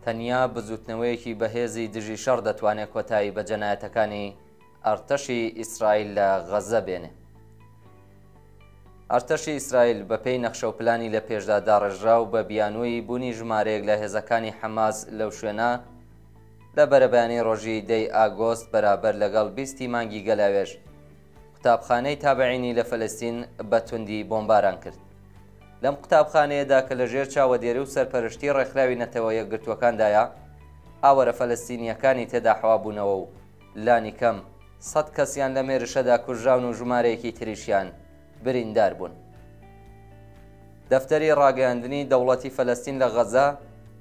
تەنیا بزوتنەوەیەکی بەهێزی دژی شەڕ دەتوانێت کۆتایی بە جەنایەتەکانی ئەرتەشی ئیسرائیل لە غەزە بێنێ. ئەرتەشی ئیسرائیل بەپێی نەخشە و پلانی لە پێشدا داڕێژرا و بە بیانووی بوونی ژمارەیەک لە هێزەکانی حەماس لەو شوێنە لە بەرەبەیانی ڕۆژی 10 ئاگۆست بەرابەر لەگەڵ 20 مانگی گەلاوێژ قوتابخانەی تابعینی لە فەلەستین بە توندی بۆمباران کرد. لەم قوتابخانەیەدا کە لەژێر چاوەدێری و سەرپەرشتی ڕێکخراوی نەتەوە یەکگرتووەکاندایە ئاوەرە فەلەستینیەکانی تێدا حەوابوونەوە و لانی کەم 100 کەسیان لە مێرشەدا کوژراون و ژمارەیەکی تریشیان بریندار بوون. دەفتەری ڕاگەیاندنی دەوڵەتی فەلەستین لە غەزە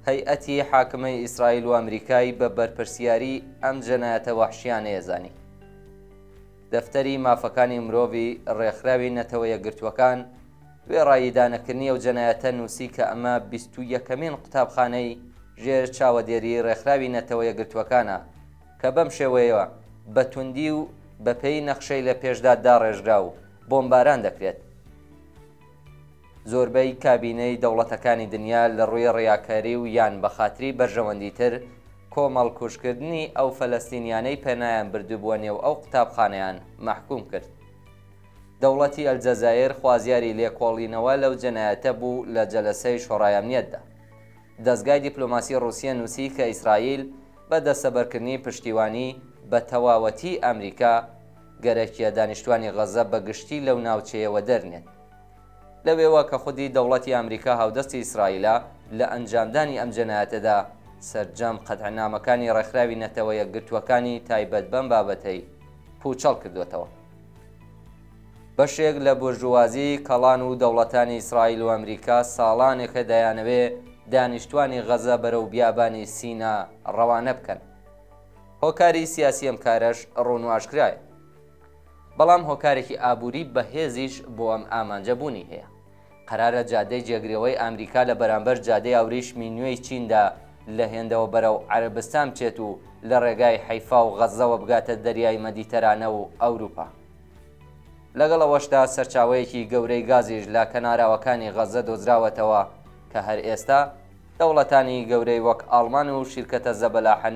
هەیئەتی حاکمەی ئیسرائیل و ئەمریکای بە بەرپرسیاری ئەم جەنایەتە وەحشیانە ێزانی. دەفتەری مافەکانی مرۆڤی ڕێکخراوی نەتەوە یەکگرتووەکان وێڕایی دانەکردنی ئەو جەنایەتە نووسی کە ئەمە 21مین قوتابخانەی ژێر چاوەدێری ڕێکخراوی نەتەوە یەکگرتووەکانە کە بەم شێوەیەوە بە توندی و بەپێی نەخشەی لە پێشدا داڕێژرا و بۆمباران دەکرێت. زۆربەی کابینەی دەوڵەتەکانی دنیا لە ڕووی ڕیاکاری و یان بە خاتری بەرژەوەندیتر کۆمەڵ کوشکردنی ئەو فەلەستینیانەی پێنایان بردوبووە نێو ئەو قوتابخانەیان مەحکوم کرد. دەوڵەتی ئەلجەزایر خوازیاری لێکۆڵینەوە لەو جەنایەتە بوو لە جەلەسەی شۆڕای ئەمنیەتدا. دەستگای دیپلۆماسی ڕووسیە نووسی کە ئیسرائیل بە دەستەبەرکردنی پشتیوانی بە تەواوەتی ئەمریکا گەرەکیە دانیشتوانی غەزە بەگشتی لەو ناوچەیەوە دەرنێت. لەوێوە کە خودی دەوڵەتی ئەمریکا هاودەستی ئیسرائیلە لە ئەنجامدانی ئەم جەنایەتەدا سەرجەم قەتعنامەکانی ڕێکخراوی نەتەوە یەکگرتووەکانی تایبەت بەم بابەتەی پوچەڵ کردوێتەوە. بەشێک لە بورژوازی کەڵان و دەوڵەتانی ئیسرائیل و ئەمریکا ساڵانێکە دەیانەوێ دانیشتوانی غەزە بەرەو بیابانی سینا ڕەوانە بکەن. هۆکاری سیاسی ئەم کارەش ڕوونواشکرایە، بەڵام هۆکارێکی ئابووری بەهێزیش بۆ ئەم ئامانجەبوونی هەیە. قەرارە جادەی جێگرەوەی ئەمریکا لە بەرامبەر جادەی ئەوریشمی نوێی چیندا لە هێندەوە بەرەو عەرەبستان بچێت و لە ڕێگای حەیفا و غەزەوە بگاتە دەریای مەدیتەرانە و ئەوروپا. لەگەڵەوەشدا سەرچاوەیەکی گەورەی گازیش لە کەناراوەکانی غەزە دۆزراوەتەوە کە هەر ئێستا دەوڵەتانی گەورەی وەک ئاڵمان و شیرکەتە زەبەلاحە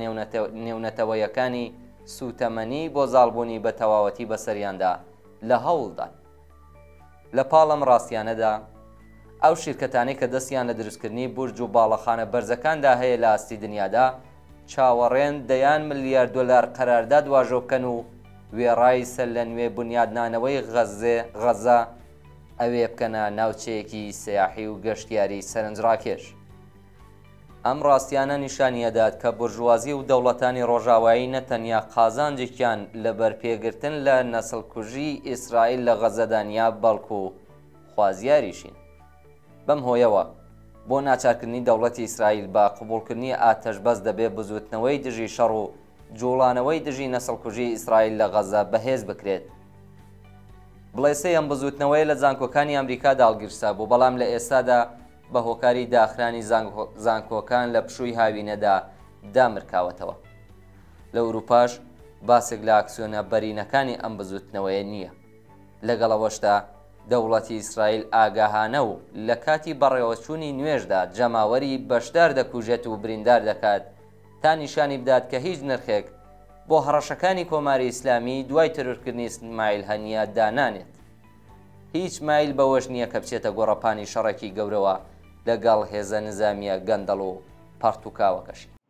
نێونەتەوەیەکانی سوتەمەنی بۆ زاڵبوونی بە تەواوەتی بەسەریاندا لە هەوڵدان. لە پاڵەم ڕاستیانەدا ئەو شیرکەتانی کە دەستیان لە دروستکردنی بورج و باڵەخانە بەرزەکاندا هەیە لە ئاستی دنیادا چاوەڕێن دەیان ملیار دۆلار قەرارداد واژۆ بکەن و وێڕای سەر لە نوێ بنیادنانەوەی غەزە ئەوێ بکەنە ناوچەیەکی سەیاحی و گەشتیاری سەرنجڕاکێش. ئەم ڕاستیانە نیشانیەدات کە بورژوازی و دەوڵەتانی ڕۆژاوایی نەتەنیا قازانجێکیان لە بەرپێگرتن لە نەسڵکوژی ئیسرائیل لە غەزەدانیا بەڵکو و خوازیاریشین. بەم هۆیەوە بۆ ناچارکردنی دەوڵەتی ئیسرائیل بە قبوڵکردنی ئاتەشبەس دەبێت بزوتنەوەی دژی شەڕ و جوڵانەوەی دژی نەسڵکوژی ئیسرائیل لە غەزە بەهێز بکرێت. بڵێسەی ئەم بزوتنەوەی لە زانکۆکانی ئەمریکا داڵگیرسا بوو، بەڵام لە ئێستادا بە هۆکاری داخرانی زانکۆکان لە پشووی هاوینەدا دامرکاوەتەوە. لە ئەوروپاش باسێک لە ئاکسیۆنە بەرینەکانی ئەم بزوتنەوەیە نییە. لەگەڵەوەشدا دەوڵەتی ئیسرائیل ئاگاهانە و لە کاتی بەڕێوەچوونی نوێژدا جەماوەری بەشدار دەکوژێت و بریندار دەکات تا نیشانی بدات کە هیچ نرخێک بۆ هەڕەشەکانی کۆماری ئیسلامی دوای ترورکردنی ئیسماعیل هەنیە دانانێت. هیچ مایل بەوەش نییە کە بچێتە گۆڕەپانی شەڕێکی گەورەوە لەگەڵ هێزە نظامیە گەندەڵ و پەرتوکاوەکەشی.